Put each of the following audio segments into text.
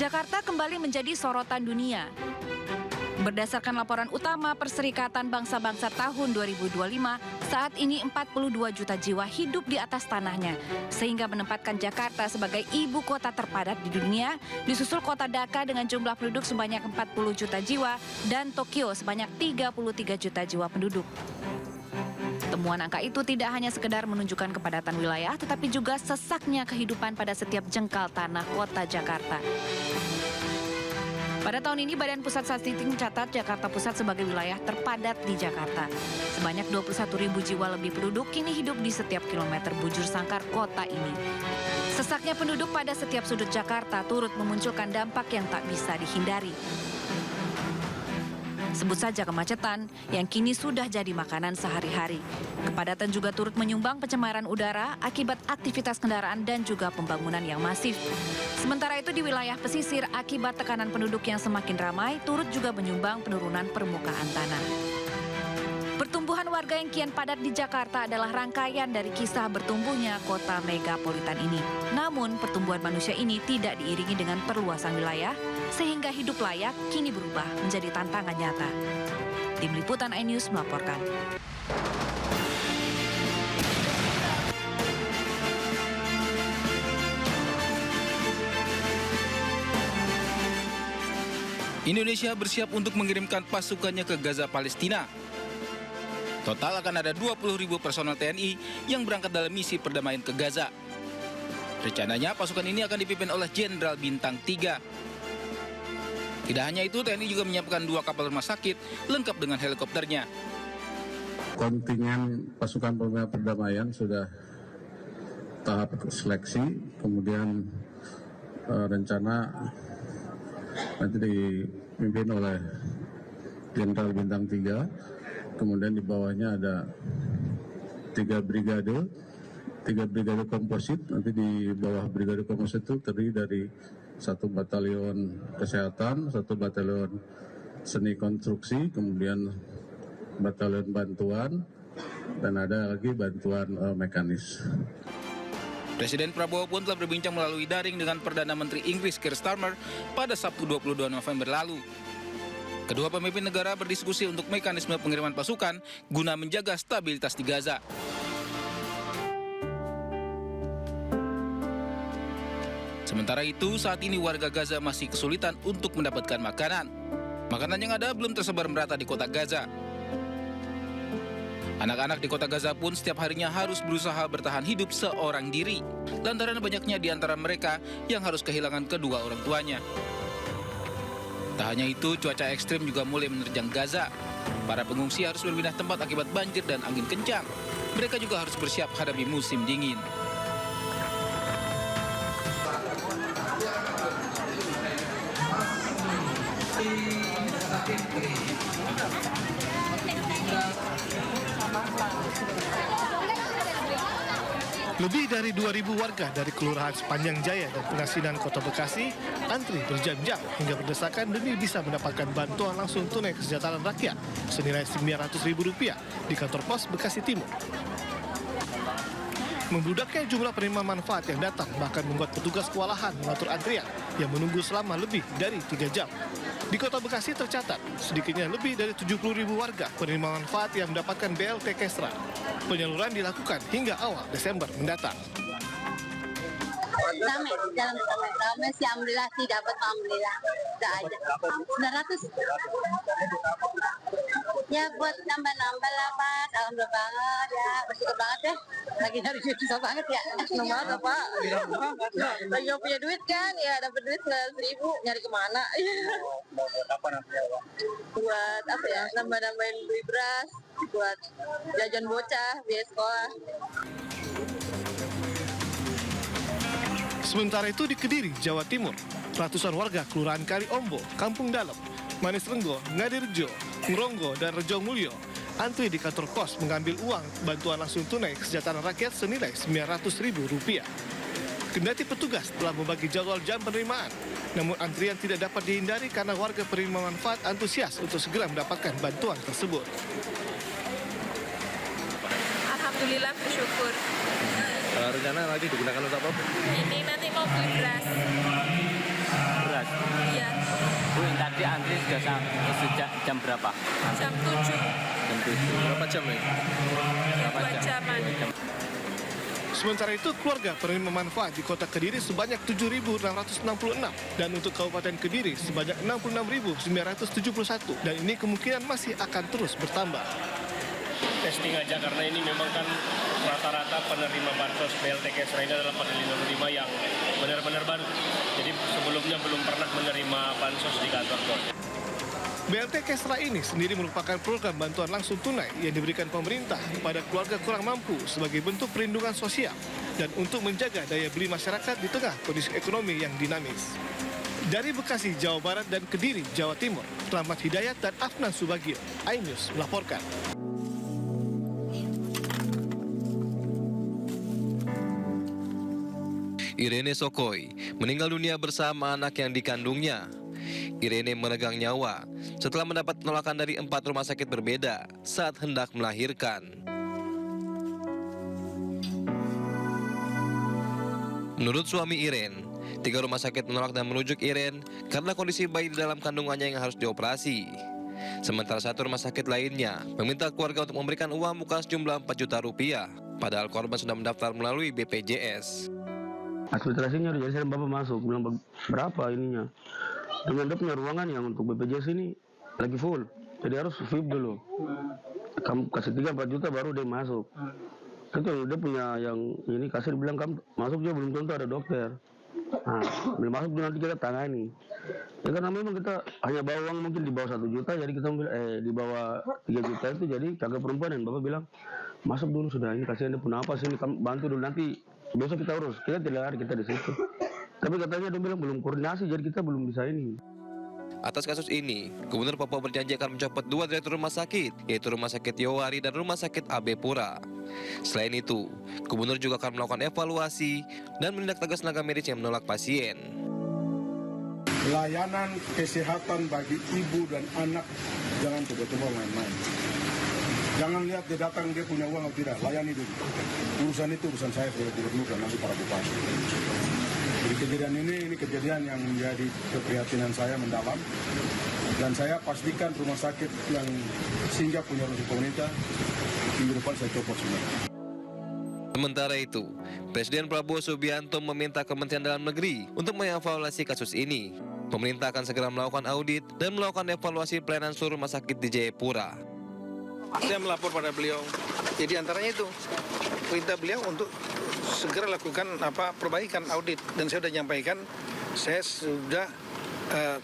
Jakarta kembali menjadi sorotan dunia. Berdasarkan laporan utama Perserikatan Bangsa-Bangsa tahun 2025, saat ini 42 juta jiwa hidup di atas tanahnya, sehingga menempatkan Jakarta sebagai ibu kota terpadat di dunia, disusul kota Dhaka dengan jumlah penduduk sebanyak 40 juta jiwa, dan Tokyo sebanyak 33 juta jiwa penduduk. Temuan angka itu tidak hanya sekedar menunjukkan kepadatan wilayah, tetapi juga sesaknya kehidupan pada setiap jengkal tanah kota Jakarta. Pada tahun ini, Badan Pusat Statistik mencatat Jakarta Pusat sebagai wilayah terpadat di Jakarta. Sebanyak 21.000 jiwa lebih penduduk kini hidup di setiap kilometer bujur sangkar kota ini. Sesaknya penduduk pada setiap sudut Jakarta turut memunculkan dampak yang tak bisa dihindari. Sebut saja kemacetan yang kini sudah jadi makanan sehari-hari. Kepadatan juga turut menyumbang pencemaran udara akibat aktivitas kendaraan dan juga pembangunan yang masif. Sementara itu di wilayah pesisir, akibat tekanan penduduk yang semakin ramai, turut juga menyumbang penurunan permukaan tanah. Pertumbuhan warga yang kian padat di Jakarta adalah rangkaian dari kisah bertumbuhnya kota megapolitan ini. Namun, pertumbuhan manusia ini tidak diiringi dengan perluasan wilayah, sehingga hidup layak kini berubah menjadi tantangan nyata. Tim Liputan iNews melaporkan. Indonesia bersiap untuk mengirimkan pasukannya ke Gaza, Palestina. Total akan ada 20.000 personel TNI yang berangkat dalam misi perdamaian ke Gaza. Rencananya pasukan ini akan dipimpin oleh Jenderal Bintang 3. Tidak hanya itu, TNI juga menyiapkan 2 kapal rumah sakit lengkap dengan helikopternya. Kontingen pasukan perdamaian sudah tahap seleksi, kemudian rencana nanti dipimpin oleh Jenderal Bintang 3, kemudian di bawahnya ada 3 brigade komposit. Nanti di bawah brigade komposit itu terdiri dari 1 batalion kesehatan, 1 batalion seni konstruksi, kemudian batalion bantuan, dan ada lagi bantuan mekanis. Presiden Prabowo pun telah berbincang melalui daring dengan Perdana Menteri Inggris Keir Starmer pada Sabtu 22 November lalu. Kedua pemimpin negara berdiskusi untuk mekanisme pengiriman pasukan guna menjaga stabilitas di Gaza. Sementara itu, saat ini warga Gaza masih kesulitan untuk mendapatkan makanan. Makanan yang ada belum tersebar merata di kota Gaza. Anak-anak di kota Gaza pun setiap harinya harus berusaha bertahan hidup seorang diri, lantaran banyaknya di antara mereka yang harus kehilangan kedua orang tuanya. Tak hanya itu, cuaca ekstrim juga mulai menerjang Gaza. Para pengungsi harus berpindah tempat akibat banjir dan angin kencang. Mereka juga harus bersiap hadapi musim dingin. Lebih dari 2.000 warga dari Kelurahan Sepanjang Jaya dan Pengasinan Kota Bekasi antri berjam-jam hingga berdesakan demi bisa mendapatkan bantuan langsung tunai kesejahteraan rakyat senilai Rp900.000 di kantor pos Bekasi Timur. Membludaknya jumlah penerima manfaat yang datang bahkan membuat petugas kewalahan mengatur antrian yang menunggu selama lebih dari 3 jam. Di Kota Bekasi tercatat sedikitnya lebih dari 70.000 warga penerima manfaat yang mendapatkan BLT Kesra. Penyaluran dilakukan hingga awal Desember mendatang. Ramai sih, alhamdulillah sih dapat, alhamdulillah. Udah aja. 900. Ya buat nambah-nambah lah, Pak. Alhamdulillah banget ya. Bersyukur banget deh. Lagi nyari duit susah banget ya. Senang banget, Pak. Lagi gak punya duit kan, ya dapat duit 900.000. Nyari kemana? Mau buat apa nantinya, Pak? Buat apa ya? Nambah-nambahin beli beras. Buat jajan bocah, biaya sekolah. Sementara itu di Kediri, Jawa Timur, ratusan warga Kelurahan Kali Ombo, Kampung Dalem, Manis Renggo, Ngadirjo, Ngronggo, dan Rejo Mulyo antri di kantor pos mengambil uang bantuan langsung tunai kesejahteraan rakyat senilai Rp900.000. Kendati petugas telah membagi jadwal jam penerimaan, namun antrian tidak dapat dihindari karena warga penerima manfaat antusias untuk segera mendapatkan bantuan tersebut. Alhamdulillah bersyukur. Rencana lagi digunakan untuk apa? Ini nanti mau beli beras. Beras. Iya, Bu, yang tadi antri sejak jam berapa? jam 7. Jam 7. Berapa jam ya? Berapa 2 jaman. Sementara itu, keluarga penerima manfaat di kota Kediri sebanyak 7.666 dan untuk Kabupaten Kediri sebanyak 66.971 dan ini kemungkinan masih akan terus bertambah. Testing aja karena ini memang kan rata-rata penerima bansos BLT Kesra ini adalah penerima yang benar-benar baru. Jadi sebelumnya belum pernah menerima bansos di kantor pos. BLT Kesra ini sendiri merupakan program bantuan langsung tunai yang diberikan pemerintah kepada keluarga kurang mampu sebagai bentuk perlindungan sosial dan untuk menjaga daya beli masyarakat di tengah kondisi ekonomi yang dinamis. Dari Bekasi, Jawa Barat dan Kediri, Jawa Timur, Rahmat Hidayat dan Afnan Subagio, iNews melaporkan. Irene Sokoi meninggal dunia bersama anak yang dikandungnya. Irene meregang nyawa setelah mendapat penolakan dari 4 rumah sakit berbeda saat hendak melahirkan. Menurut suami Irene, 3 rumah sakit menolak dan merujuk Irene karena kondisi bayi di dalam kandungannya yang harus dioperasi. Sementara 1 rumah sakit lainnya meminta keluarga untuk memberikan uang muka sejumlah 4 juta rupiah, padahal korban sudah mendaftar melalui BPJS. Administrasinya udah jadi saya bapak masuk bilang berapa ininya dengan dia punya ruangan yang untuk BPJS ini lagi full jadi harus VIP dulu kamu kasih 3-4 juta baru dia masuk itu dia punya yang ini kasir bilang kamu masuk juga belum tentu ada dokter belum masuk nanti kita tangani ya karena memang kita hanya bawa uang mungkin di bawah 1 juta jadi kita di bawah 3 juta itu jadi jaga perempuan dan bapak bilang masuk dulu sudah ini kasihan dia punya apa sih ini kamu bantu dulu nanti besok kita urus, kita tidak ada kita di situ. Tapi katanya dia bilang belum koordinasi, jadi kita belum bisa ini. Atas kasus ini, Gubernur Papua berjanji akan mencopot 2 direktur rumah sakit, yaitu Rumah Sakit Yowari dan Rumah Sakit AB Pura. Selain itu, Gubernur juga akan melakukan evaluasi dan menindak tegas tenaga medis yang menolak pasien. Layanan kesehatan bagi ibu dan anak jangan coba-coba main-main. Jangan lihat dia datang dia punya uang atau tidak, layani dulu. Urusan itu urusan saya sebagai gubernur dan nanti para bupati. Jadi kejadian ini kejadian yang menjadi keprihatinan saya mendalam. Dan saya pastikan rumah sakit yang singgah punya ruang pemerintah, minggu depan saya copot semua. Sementara itu, Presiden Prabowo Subianto meminta Kementerian Dalam Negeri untuk mengevaluasi kasus ini. Pemerintah akan segera melakukan audit dan melakukan evaluasi pelayanan seluruh rumah sakit di Jayapura. Saya melapor pada beliau. Jadi antaranya itu perintah beliau untuk segera lakukan perbaikan audit dan saya sudah nyampaikan saya sudah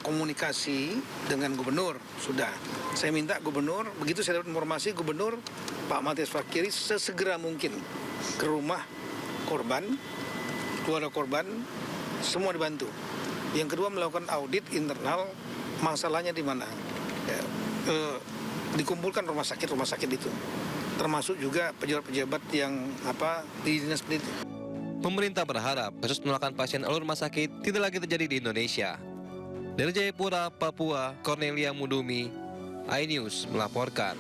komunikasi dengan gubernur sudah. Saya minta gubernur begitu saya dapat informasi gubernur Pak Matias Fakiri sesegera mungkin ke rumah korban, keluarga korban semua dibantu. Yang kedua melakukan audit internal masalahnya di mana. Dikumpulkan rumah sakit itu termasuk juga pejabat-pejabat yang di dinas pendidikan. Pemerintah berharap kasus penolakan pasien alur rumah sakit tidak lagi terjadi di Indonesia. Dari Jayapura, Papua, Cornelia Mudumi, iNews melaporkan.